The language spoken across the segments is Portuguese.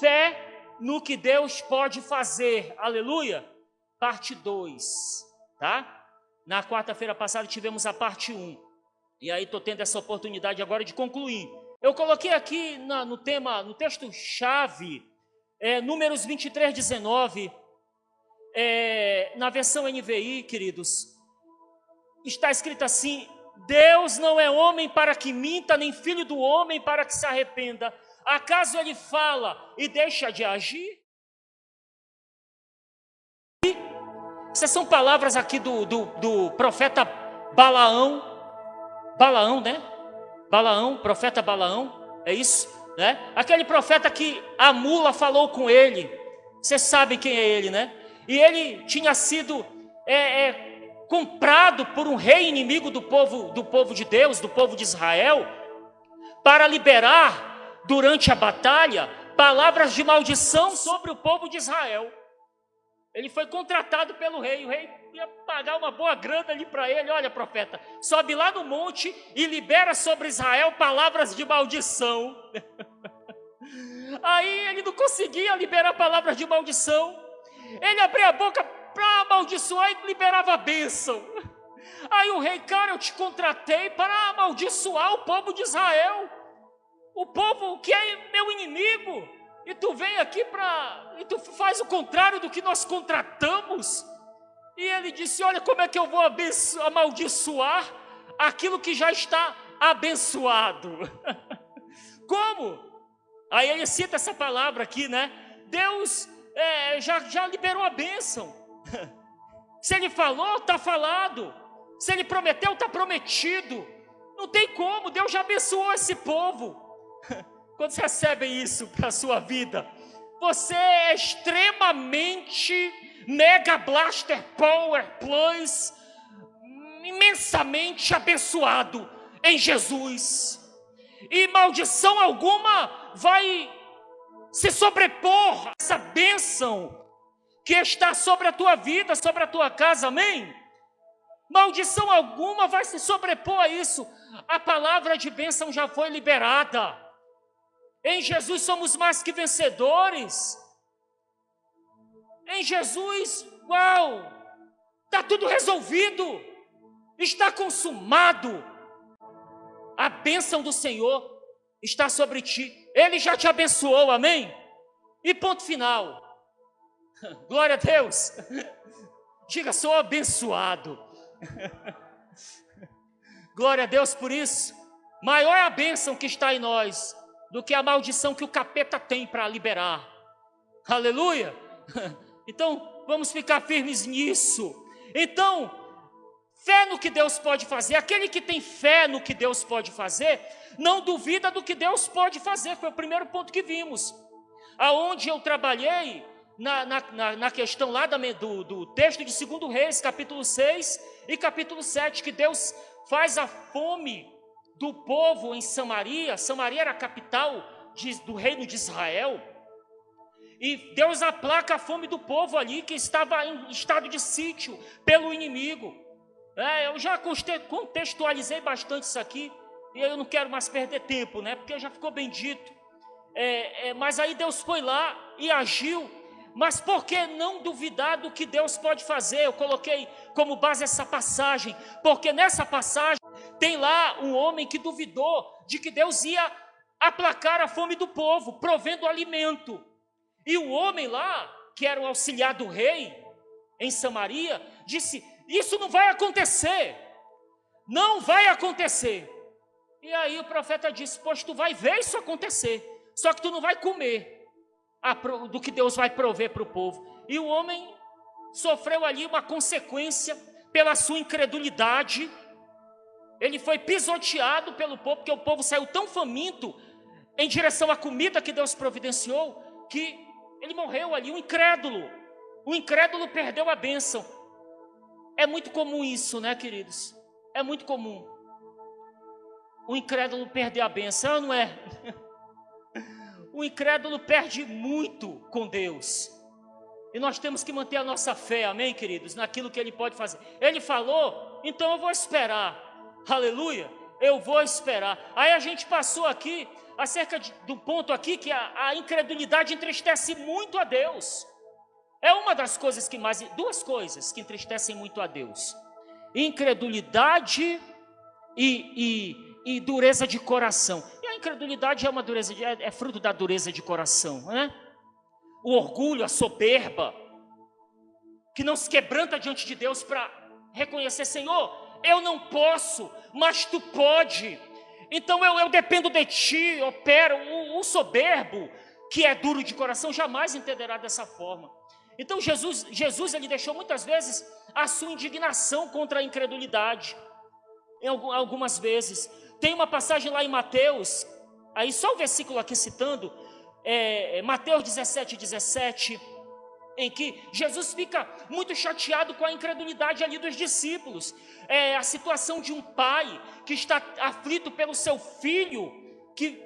fé no que Deus pode fazer, aleluia, parte 2, tá? Na quarta-feira passada tivemos a parte 1, e aí estou tendo essa oportunidade agora de concluir. Eu coloquei aqui no tema, no texto-chave, Números 23, 19, na versão NVI, queridos, está escrito assim: Deus não é homem para que minta, nem filho do homem para que se arrependa. Acaso ele fala e deixa de agir? Essas são palavras aqui do profeta Balaão, né? Balaão, profeta Balaão, é isso, né? Aquele profeta que a mula falou com ele, vocês sabem quem é ele, né? E ele tinha sido comprado por um rei inimigo do povo de Deus, do povo de Israel, para liberar, durante a batalha, palavras de maldição sobre o povo de Israel. Ele foi contratado pelo rei, o rei ia pagar uma boa grana ali para ele. Olha, profeta, sobe lá no monte e libera sobre Israel palavras de maldição. Aí ele não conseguia liberar palavras de maldição. Ele abria a boca para amaldiçoar e liberava a bênção. Aí o rei, cara, eu te contratei para amaldiçoar o povo de Israel, o povo que é meu inimigo, e tu vem aqui e tu faz o contrário do que nós contratamos. E ele disse: olha, como é que eu vou amaldiçoar aquilo que já está abençoado? Como? Aí ele cita essa palavra aqui, né? Deus já liberou a bênção. Se ele falou, está falado. Se ele prometeu, está prometido. Não tem como, Deus já abençoou esse povo. Quando você recebe isso para a sua vida, você é extremamente mega blaster power plus, imensamente abençoado em Jesus. E maldição alguma vai se sobrepor a essa bênção que está sobre a tua vida, sobre a tua casa, amém? Maldição alguma vai se sobrepor a isso. A palavra de bênção já foi liberada. Em Jesus somos mais que vencedores. Em Jesus, uau, está tudo resolvido, está consumado. A bênção do Senhor está sobre ti. Ele já te abençoou, amém? E ponto final. Glória a Deus. Diga, sou abençoado. Glória a Deus por isso. Maior é a bênção que está em nós do que a maldição que o capeta tem para liberar. Aleluia. Então, vamos ficar firmes nisso. Então, fé no que Deus pode fazer. Aquele que tem fé no que Deus pode fazer, não duvida do que Deus pode fazer. Foi o primeiro ponto que vimos. Aonde eu trabalhei, na questão lá do texto de 2 Reis, capítulo 6 e capítulo 7, que Deus faz a fome do povo em Samaria. Samaria era a capital do reino de Israel. E Deus aplaca a fome do povo ali, que estava em estado de sítio pelo inimigo. Eu já contextualizei bastante isso aqui, e eu não quero mais perder tempo, né? Porque já ficou bem dito. Mas aí Deus foi lá e agiu. Mas por que não duvidar do que Deus pode fazer? Eu coloquei como base essa passagem, porque nessa passagem tem lá um homem que duvidou de que Deus ia aplacar a fome do povo, provendo alimento. E o homem lá, que era o auxiliar do rei em Samaria, disse: isso não vai acontecer, não vai acontecer. E aí o profeta disse: pois tu vai ver isso acontecer, só que tu não vai comer do que Deus vai prover para o povo. E o homem sofreu ali uma consequência pela sua incredulidade. Ele foi pisoteado pelo povo, porque o povo saiu tão faminto em direção à comida que Deus providenciou, que ele morreu ali, um incrédulo. O incrédulo perdeu a bênção. É muito comum isso, né, queridos? É muito comum o incrédulo perder a bênção, não é? O incrédulo perde muito com Deus. E nós temos que manter a nossa fé, amém, queridos? Naquilo que Ele pode fazer. Ele falou, então eu vou esperar. Aleluia, eu vou esperar. Aí a gente passou aqui acerca do ponto aqui que a incredulidade entristece muito a Deus. É uma das coisas que mais, duas coisas que entristecem muito a Deus: incredulidade e dureza de coração. E a incredulidade é uma dureza, é fruto da dureza de coração, né? O orgulho, a soberba, que não se quebranta diante de Deus para reconhecer: Senhor, eu não posso, mas Tu pode. Então eu dependo de Ti, opero. O soberbo, que é duro de coração, jamais entenderá dessa forma. Então Jesus ele deixou muitas vezes a sua indignação contra a incredulidade. Algumas vezes. Tem uma passagem lá em Mateus, aí só o versículo aqui citando, Mateus 17, em que Jesus fica muito chateado com a incredulidade ali dos discípulos. A situação de um pai que está aflito pelo seu filho, que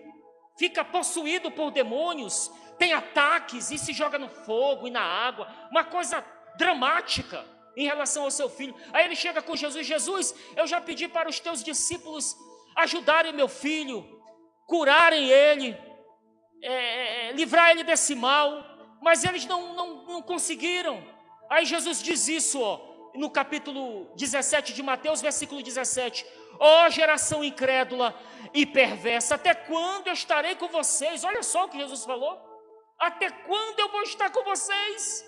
fica possuído por demônios, tem ataques e se joga no fogo e na água, uma coisa dramática em relação ao seu filho. Aí ele chega com Jesus: Jesus, eu já pedi para os teus discípulos ajudarem meu filho, curarem ele, livrar ele desse mal, mas eles não conseguiram. Aí Jesus diz isso, no capítulo 17 de Mateus, versículo 17: ó geração incrédula e perversa, até quando eu estarei com vocês? Olha só o que Jesus falou: até quando eu vou estar com vocês?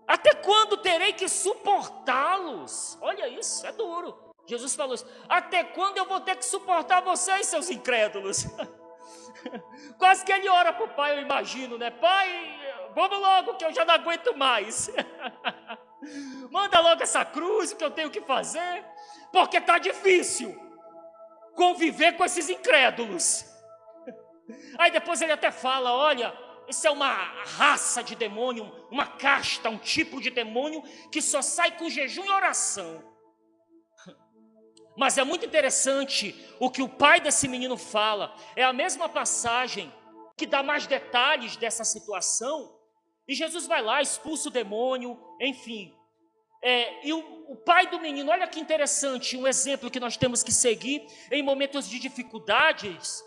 Até quando terei que suportá-los? Olha isso, é duro. Jesus falou isso: até quando eu vou ter que suportar vocês, seus incrédulos? Quase que ele ora para o pai, eu imagino, né? Pai, vamos logo que eu já não aguento mais. Manda logo essa cruz, que eu tenho que fazer, porque está difícil conviver com esses incrédulos. Aí depois ele até fala: olha, isso é uma raça de demônio, uma casta, um tipo de demônio que só sai com jejum e oração. Mas é muito interessante o que o pai desse menino fala. É a mesma passagem que dá mais detalhes dessa situação. E Jesus vai lá, expulsa o demônio, enfim. E o pai do menino, olha que interessante, um exemplo que nós temos que seguir em momentos de dificuldades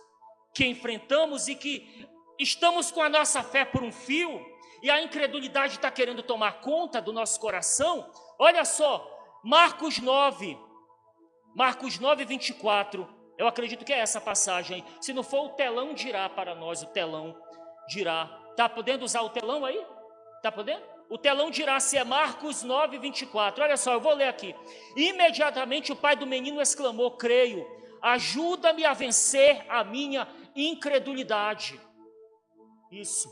que enfrentamos e que estamos com a nossa fé por um fio e a incredulidade está querendo tomar conta do nosso coração. Olha só, Marcos 9, 24, eu acredito que é essa passagem. Se não for, o telão dirá para nós, o telão dirá. Está podendo usar o telão aí? Está podendo? O telão dirá se é Marcos 9, 24. Olha só, eu vou ler aqui. Imediatamente o pai do menino exclamou: creio, ajuda-me a vencer a minha incredulidade. Isso,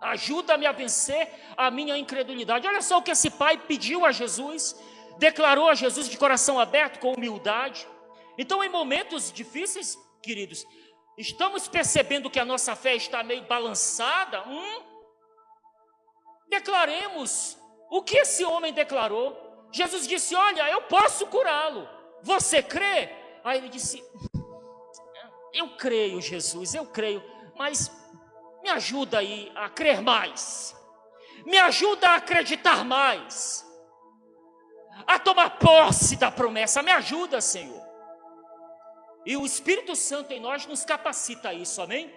ajuda-me a vencer a minha incredulidade. Olha só o que esse pai pediu a Jesus, declarou a Jesus de coração aberto, com humildade. Então, em momentos difíceis, queridos, estamos percebendo que a nossa fé está meio balançada. Declaremos o que esse homem declarou. Jesus disse: olha, eu posso curá-lo, você crê? Aí ele disse: eu creio, Jesus, eu creio, mas me ajuda aí a crer mais, me ajuda a acreditar mais, a tomar posse da promessa, me ajuda, Senhor. E o Espírito Santo em nós nos capacita a isso, amém?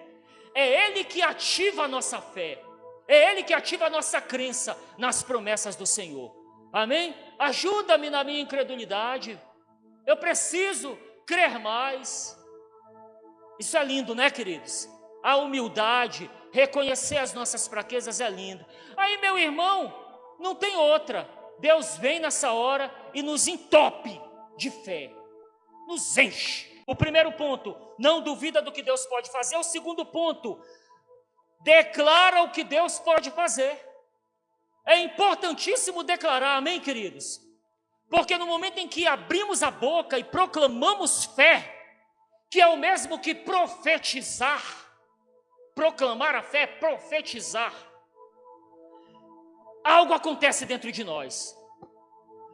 É Ele que ativa a nossa fé, é Ele que ativa a nossa crença nas promessas do Senhor, amém? Ajuda-me na minha incredulidade, eu preciso crer mais. Isso é lindo, né, queridos? A humildade, reconhecer as nossas fraquezas é lindo. Aí, meu irmão, não tem outra. Deus vem nessa hora e nos entope de fé, nos enche. O primeiro ponto, não duvida do que Deus pode fazer. O segundo ponto, declara o que Deus pode fazer. É importantíssimo declarar, amém, queridos? Porque no momento em que abrimos a boca e proclamamos fé, que é o mesmo que profetizar, proclamar a fé, profetizar, algo acontece dentro de nós.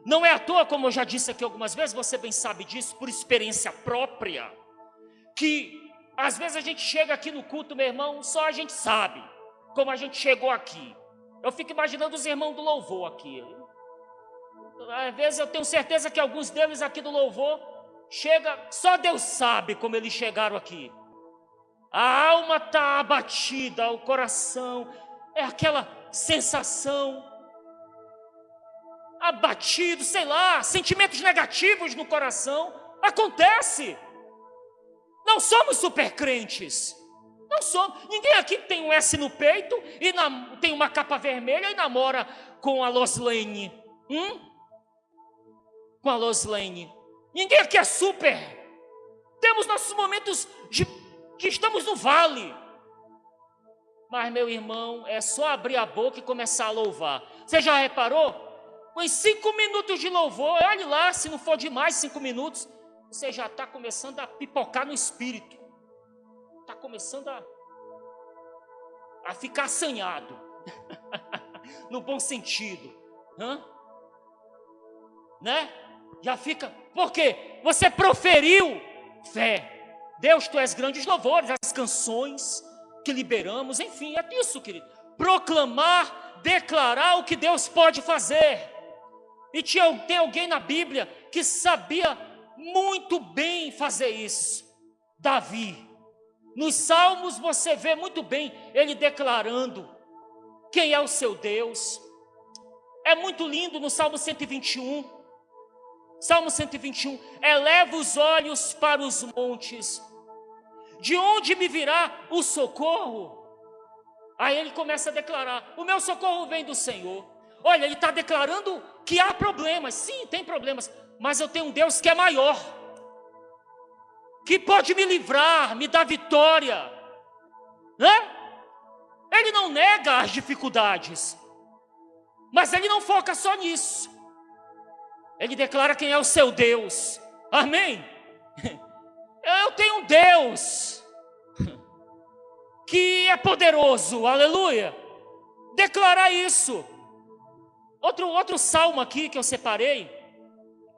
Não é à toa, como eu já disse aqui algumas vezes, você bem sabe disso, por experiência própria, que às vezes a gente chega aqui no culto, meu irmão, só a gente sabe como a gente chegou aqui. Eu fico imaginando os irmãos do louvor aqui. Às vezes eu tenho certeza que alguns deles aqui do louvor chega, só Deus sabe como eles chegaram aqui. A alma está abatida, o coração, é aquela sensação, abatido, sei lá, sentimentos negativos no coração. Acontece. Não somos super crentes. Não somos. Ninguém aqui tem um S no peito e tem uma capa vermelha e namora com a Loslane. Com a Loslane. Ninguém aqui é super. Temos nossos momentos que estamos no vale. Mas, meu irmão, é só abrir a boca e começar a louvar. Você já reparou? Com 5 minutos de louvor, olhe lá, se não for demais 5 minutos, você já está começando a pipocar no espírito. Está começando a ficar assanhado. No bom sentido. Né? Já fica. Por quê? Você proferiu fé. Deus, tu és grande. Os louvores, as canções que liberamos, enfim, é isso, querido. Proclamar, declarar o que Deus pode fazer. E tem alguém na Bíblia que sabia muito bem fazer isso. Davi. Nos Salmos você vê muito bem ele declarando quem é o seu Deus. É muito lindo no Salmo 121. Salmo 121. Eleva os olhos para os montes. De onde me virá o socorro? Aí ele começa a declarar: o meu socorro vem do Senhor. Olha, ele está declarando que há problemas. Sim, tem problemas. Mas eu tenho um Deus que é maior, que pode me livrar, me dar vitória, né? Ele não nega as dificuldades, mas ele não foca só nisso. Ele declara quem é o seu Deus. Amém? Eu tenho um Deus que é poderoso, aleluia. Declarar isso. Outro salmo aqui que eu separei,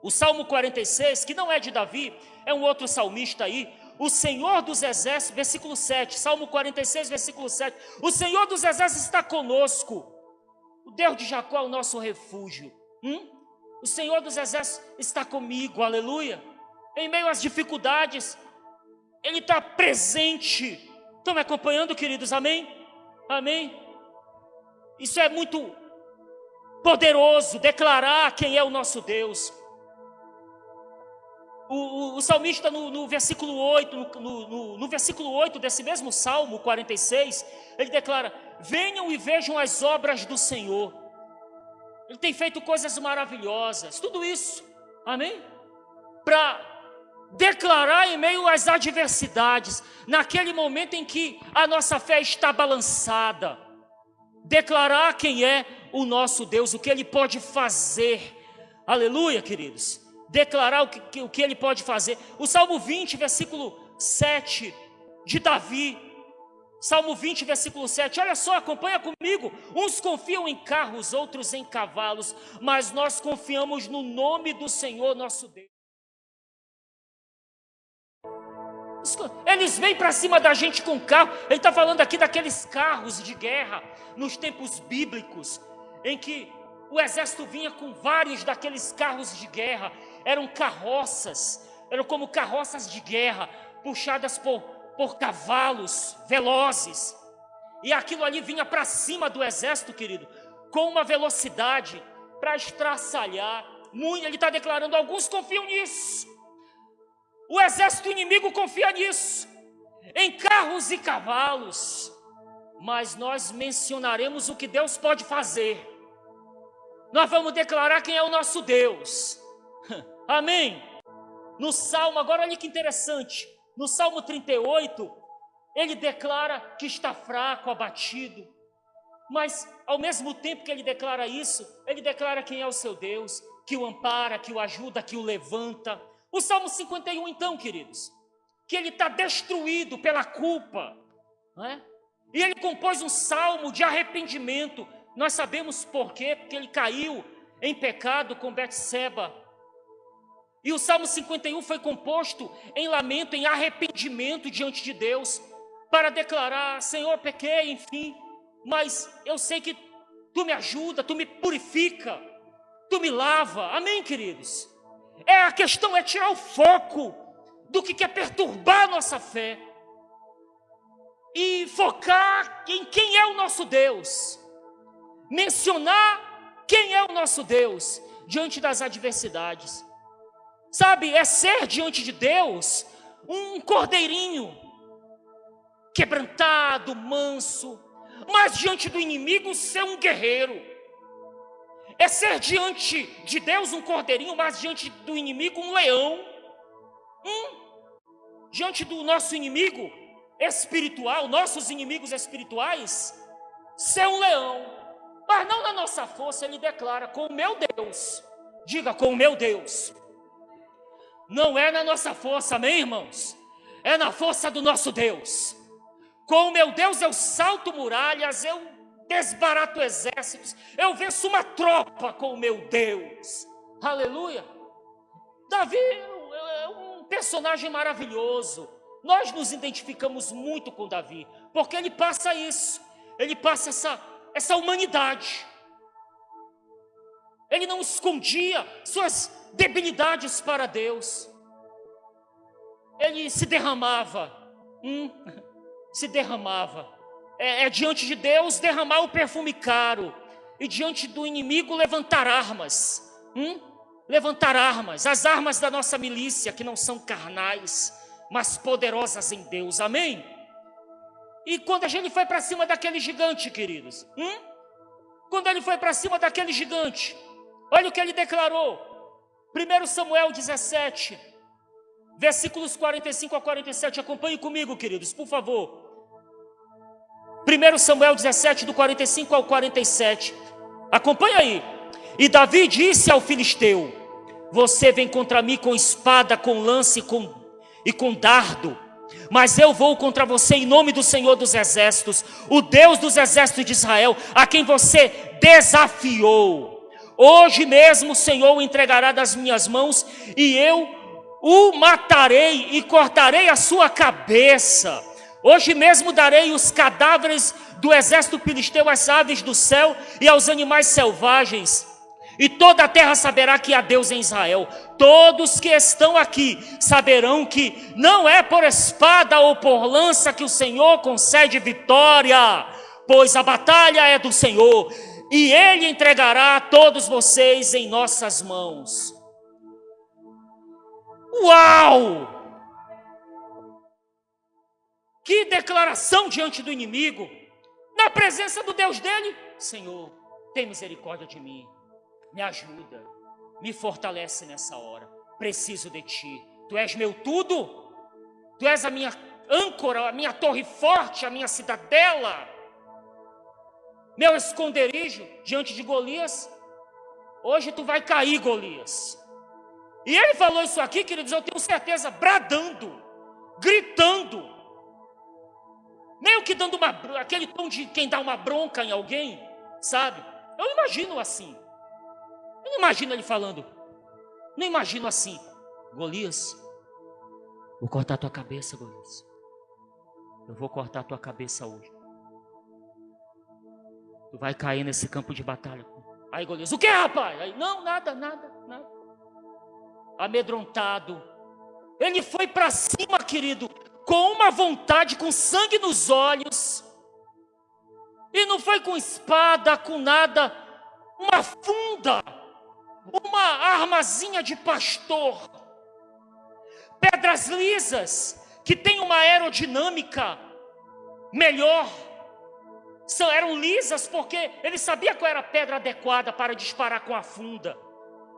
o Salmo 46, que não é de Davi, é um outro salmista aí. O Senhor dos Exércitos, versículo 7, Salmo 46, versículo 7. O Senhor dos Exércitos está conosco. O Deus de Jacó é o nosso refúgio. O Senhor dos Exércitos está comigo, aleluia. Em meio às dificuldades, Ele está presente. Estão me acompanhando, queridos? Amém? Amém? Isso é muito poderoso, declarar quem é o nosso Deus. O salmista no versículo 8, no versículo 8 desse mesmo Salmo 46, ele declara: venham e vejam as obras do Senhor. Ele tem feito coisas maravilhosas, tudo isso, amém? Para declarar em meio às adversidades, naquele momento em que a nossa fé está balançada, declarar quem é o nosso Deus, o que Ele pode fazer, aleluia, queridos. Declarar o que Ele pode fazer. O Salmo 20, versículo 7, de Davi. Salmo 20, versículo 7, olha só, acompanha comigo. Uns confiam em carros, outros em cavalos, mas nós confiamos no nome do Senhor nosso Deus. Eles vêm para cima da gente com carro. Ele está falando aqui daqueles carros de guerra, nos tempos bíblicos, em que o exército vinha com vários daqueles carros de guerra. Eram carroças, eram como carroças de guerra, puxadas por cavalos velozes. E aquilo ali vinha para cima do exército, querido, com uma velocidade para estraçalhar. Ele está declarando: alguns confiam nisso. O exército inimigo confia nisso, em carros e cavalos. Mas nós mencionaremos o que Deus pode fazer. Nós vamos declarar quem é o nosso Deus. Amém? No Salmo, agora olha que interessante. No Salmo 38, ele declara que está fraco, abatido. Mas ao mesmo tempo que ele declara isso, ele declara quem é o seu Deus, que o ampara, que o ajuda, que o levanta. O Salmo 51 então, queridos, que ele está destruído pela culpa, não é? E ele compôs um salmo de arrependimento. Nós sabemos por quê, porque ele caiu em pecado com Betseba. E o Salmo 51 foi composto em lamento, em arrependimento diante de Deus, para declarar: Senhor, pequei, enfim, mas eu sei que Tu me ajuda, Tu me purifica, Tu me lava. Amém, queridos? A questão é tirar o foco do que quer perturbar a nossa fé e focar em quem é o nosso Deus. Mencionar quem é o nosso Deus diante das adversidades. Sabe, é ser diante de Deus um cordeirinho quebrantado, manso, mas diante do inimigo ser um guerreiro. É ser diante de Deus um cordeirinho, mas diante do inimigo um leão. Diante do nosso inimigo espiritual, nossos inimigos espirituais, ser um leão. Mas não na nossa força, ele declara, com o meu Deus. Diga, com o meu Deus. Não é na nossa força, amém, irmãos? É na força do nosso Deus. Com o meu Deus eu salto muralhas, eu desbarato exércitos, eu venço uma tropa com o meu Deus. Aleluia. Davi é um personagem maravilhoso. Nós nos identificamos muito com Davi, porque ele passa isso, ele passa essa humanidade. Ele não escondia suas debilidades para Deus. Ele se derramava. Se derramava. Diante de Deus derramar o perfume caro. E diante do inimigo levantar armas. Levantar armas. As armas da nossa milícia, que não são carnais, mas poderosas em Deus. Amém? E quando a gente foi para cima daquele gigante, queridos. Quando ele foi para cima daquele gigante, olha o que ele declarou. 1 Samuel 17, versículos 45 a 47. Acompanhe comigo, queridos, por favor. 1 Samuel 17, do 45 ao 47. Acompanha aí. E Davi disse ao filisteu: você vem contra mim com espada, com lance e com dardo, mas eu vou contra você em nome do Senhor dos exércitos, o Deus dos exércitos de Israel, a quem você desafiou. Hoje mesmo o Senhor o entregará das minhas mãos, e eu o matarei e cortarei a sua cabeça. Hoje mesmo darei os cadáveres do exército filisteu às aves do céu e aos animais selvagens. E toda a terra saberá que há Deus em Israel. Todos que estão aqui saberão que não é por espada ou por lança que o Senhor concede vitória, pois a batalha é do Senhor, e Ele entregará todos vocês em nossas mãos. Uau! Que declaração diante do inimigo, na presença do Deus dele. Senhor, tem misericórdia de mim, me ajuda, me fortalece nessa hora, preciso de ti, tu és meu tudo, tu és a minha âncora, a minha torre forte, a minha cidadela, meu esconderijo diante de Golias. Hoje tu vai cair, Golias. E ele falou isso aqui, queridos, eu tenho certeza, bradando, gritando, meio que dando aquele tom de quem dá uma bronca em alguém, sabe? Eu imagino assim. Eu não imagino ele falando. Não imagino assim: Golias, vou cortar tua cabeça, Golias. Eu vou cortar tua cabeça hoje. Tu vai cair nesse campo de batalha. Aí Golias: o que, rapaz? Aí, não, nada. Amedrontado, ele foi para cima, querido, com uma vontade, com sangue nos olhos. E não foi com espada, com nada. Uma funda, uma armazinha de pastor, pedras lisas, que tem uma aerodinâmica melhor. Eram lisas porque ele sabia qual era a pedra adequada para disparar com a funda.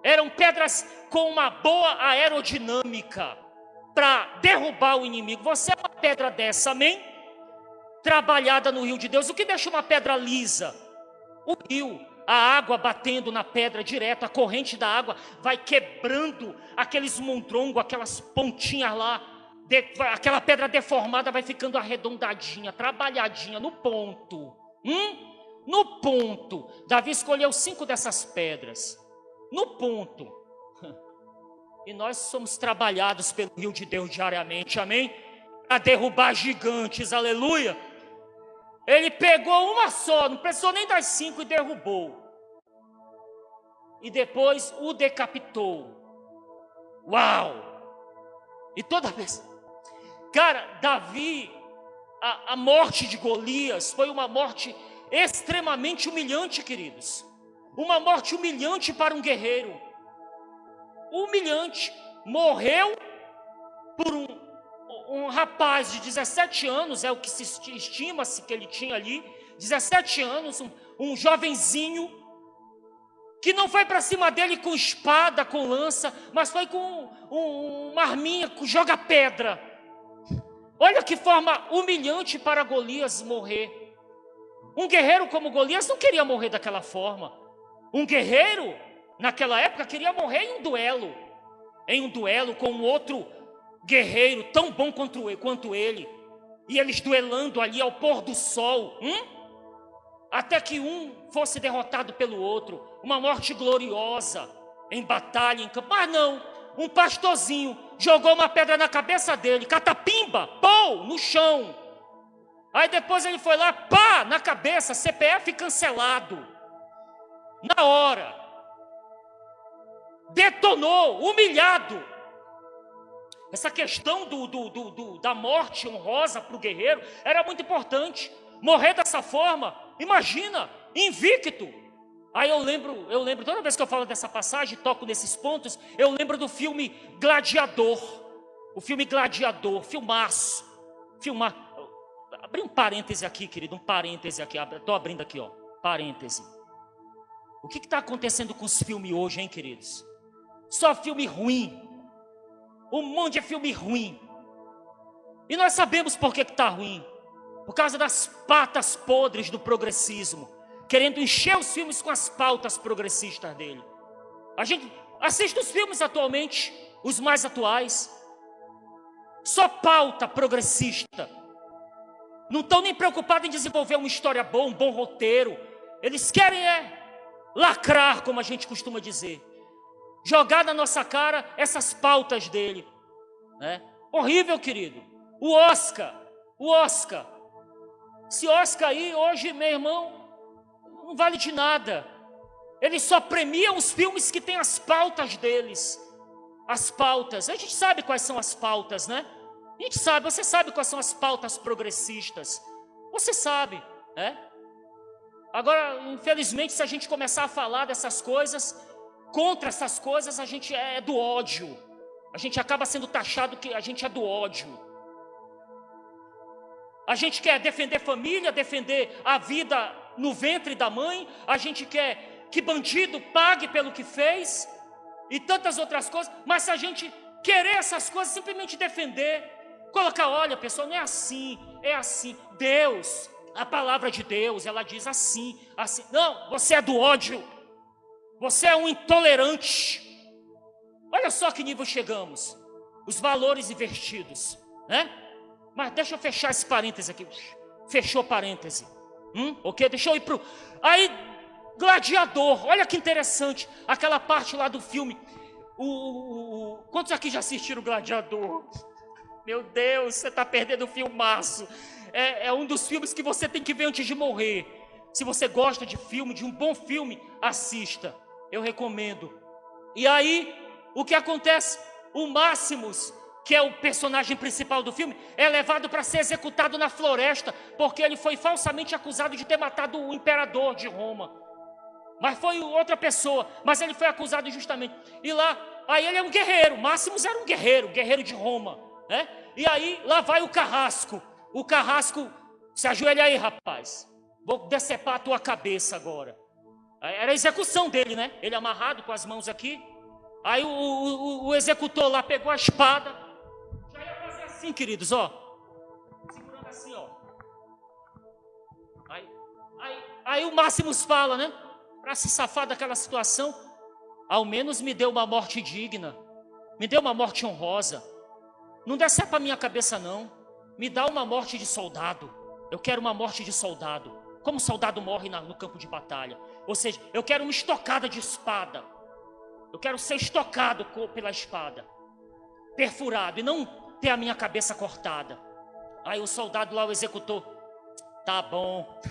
Eram pedras com uma boa aerodinâmica para derrubar o inimigo. Você é uma pedra dessa, amém? Trabalhada no rio de Deus. O que deixa uma pedra lisa? O rio. A água batendo na pedra direto, a corrente da água vai quebrando aqueles mondrongos, aquelas pontinhas lá, aquela pedra deformada vai ficando arredondadinha, trabalhadinha, no ponto. No ponto. Davi escolheu 5 dessas pedras, no ponto. E nós somos trabalhados pelo rio de Deus diariamente, amém? Para derrubar gigantes, aleluia. Ele pegou uma só, não precisou nem das 5, e derrubou. E depois o decapitou. Uau! E toda vez... Cara, Davi, a morte de Golias foi uma morte extremamente humilhante, queridos. Uma morte humilhante para um guerreiro. Humilhante. Morreu por um rapaz de 17 anos, é o que se estima-se que ele tinha ali, 17 anos, um jovenzinho, que não foi para cima dele com espada, com lança, mas foi com uma arminha, com joga-pedra. Olha que forma humilhante para Golias morrer. Um guerreiro como Golias não queria morrer daquela forma. Um guerreiro, naquela época, queria morrer em um duelo com um outro guerreiro tão bom quanto ele. E eles duelando ali ao pôr do sol, até que um fosse derrotado pelo outro. Uma morte gloriosa em batalha, em campo. Mas não, um pastorzinho jogou uma pedra na cabeça dele, catapimba, pô, no chão. Aí depois ele foi lá, pá, na cabeça, CPF cancelado. Na hora. Detonou, humilhado. Essa questão da morte honrosa para o guerreiro era muito importante. Morrer dessa forma, imagina, invicto. Aí eu lembro, toda vez que eu falo dessa passagem, toco nesses pontos, eu lembro do filme Gladiador. O filme Gladiador, filmaço. Abri um parêntese aqui, querido, estou abrindo aqui, ó, parêntese. O que está acontecendo com os filmes hoje, hein, queridos? Só filme ruim. Um monte de filme ruim. E nós sabemos por que está ruim. Por causa das patas podres do progressismo. Querendo encher os filmes com as pautas progressistas dele. A gente assiste os filmes atualmente, os mais atuais. Só pauta progressista. Não estão nem preocupados em desenvolver uma história boa, um bom roteiro. Eles querem lacrar, como a gente costuma dizer. Jogar na nossa cara essas pautas dele. Né? Horrível, querido. O Oscar. Esse Oscar aí, hoje, meu irmão, não vale de nada. Eles só premiam os filmes que têm as pautas deles. As pautas. A gente sabe quais são as pautas, né? A gente sabe, você sabe quais são as pautas progressistas. Você sabe, né? Agora, infelizmente, se a gente começar a falar dessas coisas, contra essas coisas, a gente é do ódio. A gente acaba sendo taxado que a gente é do ódio. A gente quer defender família, defender a vida no ventre da mãe. A gente quer que bandido pague pelo que fez. E tantas outras coisas. Mas se a gente querer essas coisas, simplesmente defender. Colocar, olha pessoal, não é assim, é assim. Deus, a palavra de Deus, ela diz assim, assim. Não, você é do ódio. Você é um intolerante. Olha só que nível chegamos. Os valores invertidos, né? Mas deixa eu fechar esse parêntese aqui. Fechou parêntese. Ok? Deixa eu ir pro... Aí, Gladiador. Olha que interessante. Aquela parte lá do filme. Quantos aqui já assistiram Gladiador? Meu Deus, você está perdendo o filmaço. É um dos filmes que você tem que ver antes de morrer. Se você gosta de filme, de um bom filme, assista. Eu recomendo. E aí, o que acontece? O Máximos, que é o personagem principal do filme, é levado para ser executado na floresta, porque ele foi falsamente acusado de ter matado o imperador de Roma. Mas foi outra pessoa, mas ele foi acusado justamente. E lá, aí ele é um guerreiro, Máximos era um guerreiro de Roma, né? E aí, lá vai o Carrasco. O Carrasco, se ajoelha aí, rapaz. Vou decepar a tua cabeça agora. Era a execução dele, né? Ele amarrado com as mãos aqui. Aí o executor lá pegou a espada. Já ia fazer assim, queridos, ó. Segurando assim, ó. Aí o Máximos fala, né? Para se safar daquela situação, ao menos me dê uma morte digna. Me dê uma morte honrosa. Não decepa a minha cabeça, não. Me dá uma morte de soldado. Eu quero uma morte de soldado. Como o soldado morre no campo de batalha. Ou seja, eu quero uma estocada de espada. Eu quero ser estocado pela espada. Perfurado. E não ter a minha cabeça cortada. Aí o soldado lá, o executor. Tá bom.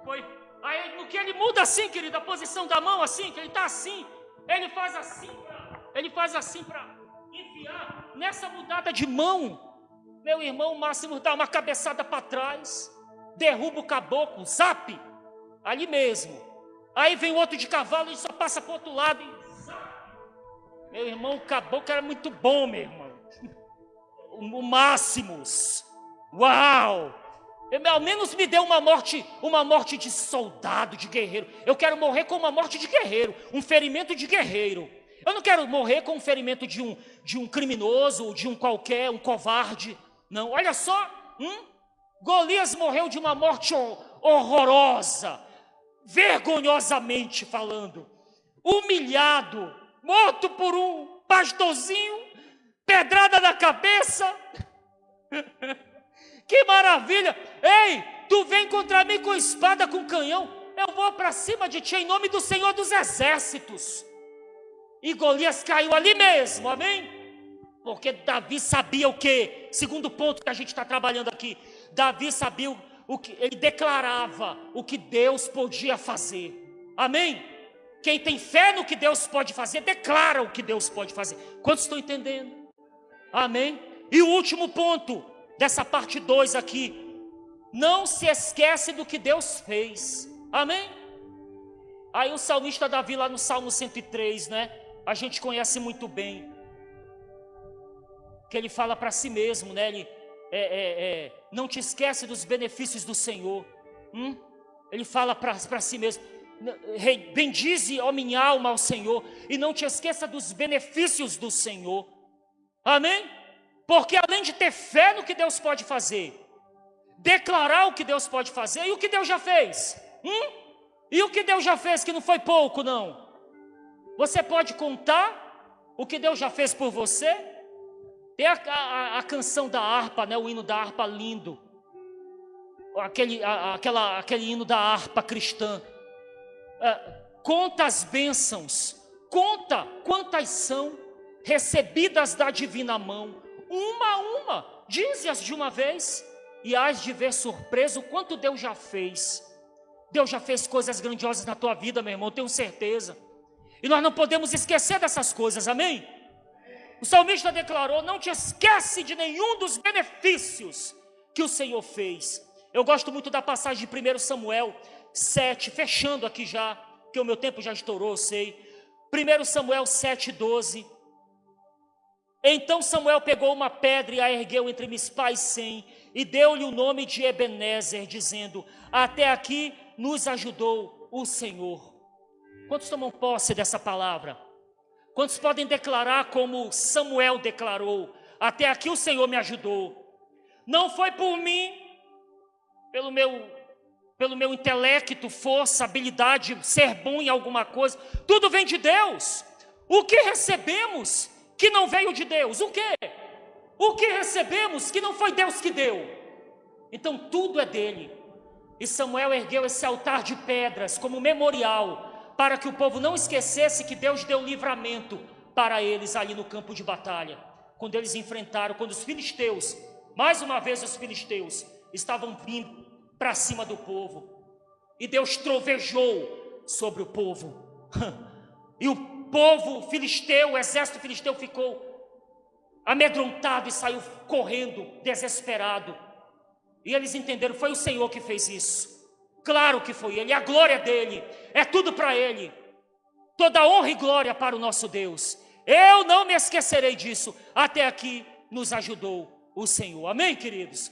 Foi. Aí no que ele muda assim, querido, a posição da mão assim, que ele tá assim. Ele faz assim para nessa mudada de mão, meu irmão Máximo dá uma cabeçada para trás, derruba o caboclo, zap, ali mesmo. Aí vem outro de cavalo e só passa para o outro lado e zap. Meu irmão, o caboclo era muito bom, meu irmão. O Máximos, uau! Ao menos me dê uma morte de soldado, de guerreiro. Eu quero morrer com uma morte de guerreiro, um ferimento de guerreiro. Eu não quero morrer com um ferimento de um criminoso, de um qualquer, um covarde. Não, olha só, Golias morreu de uma morte horrorosa, vergonhosamente falando, humilhado, morto por um pastorzinho, pedrada na cabeça. Que maravilha! Ei, tu vem contra mim com espada, com canhão, eu vou para cima de ti em nome do Senhor dos Exércitos. E Golias caiu ali mesmo, amém? Porque Davi sabia o quê? Segundo ponto que a gente está trabalhando aqui, Davi sabia o que ele declarava, o que Deus podia fazer, amém? Quem tem fé no que Deus pode fazer, declara o que Deus pode fazer. Quantos estão entendendo? Amém? E o último ponto dessa parte 2 aqui, não se esquece do que Deus fez, amém? Aí o salmista Davi lá no Salmo 103, né? A gente conhece muito bem, que ele fala para si mesmo, né? Ele não te esquece dos benefícios do Senhor. Ele fala para si mesmo, bendize, ó minha alma, ao Senhor, e não te esqueça dos benefícios do Senhor, amém? Porque além de ter fé no que Deus pode fazer, declarar o que Deus pode fazer, e o que Deus já fez? E o que Deus já fez, que não foi pouco, não? Você pode contar o que Deus já fez por você? Tem a canção da harpa, né? O hino da harpa lindo, aquele hino da harpa cristã. Conta as bênçãos, conta quantas são recebidas da divina mão, uma a uma, dize-as de uma vez, e hás de ver surpreso o quanto Deus já fez. Deus já fez coisas grandiosas na tua vida, meu irmão, tenho certeza. E nós não podemos esquecer dessas coisas, amém? O salmista declarou, não te esquece de nenhum dos benefícios que o Senhor fez. Eu gosto muito da passagem de 1 Samuel 7, fechando aqui já, que o meu tempo já estourou, eu sei. 1 Samuel 7:12. Então Samuel pegou uma pedra e a ergueu entre Mispa e Sem, e deu-lhe o nome de Ebenezer, dizendo, até aqui nos ajudou o Senhor. Quantos tomam posse dessa palavra? Quantos podem declarar como Samuel declarou, até aqui o Senhor me ajudou? Não foi por mim, pelo meu intelecto, força, habilidade, ser bom em alguma coisa, tudo vem de Deus. O que recebemos que não veio de Deus? O quê? O que recebemos que não foi Deus que deu? Então tudo é dele. E Samuel ergueu esse altar de pedras como memorial, para que o povo não esquecesse que Deus deu livramento para eles ali no campo de batalha, quando eles enfrentaram, quando os filisteus, mais uma vez os filisteus, estavam vindo para cima do povo, e Deus trovejou sobre o povo, e o povo filisteu, o exército filisteu ficou amedrontado e saiu correndo, desesperado, e eles entenderam, foi o Senhor que fez isso. Claro que foi Ele, a glória dEle, é tudo para Ele, toda honra e glória para o nosso Deus. Eu não me esquecerei disso, até aqui nos ajudou o Senhor, amém, queridos?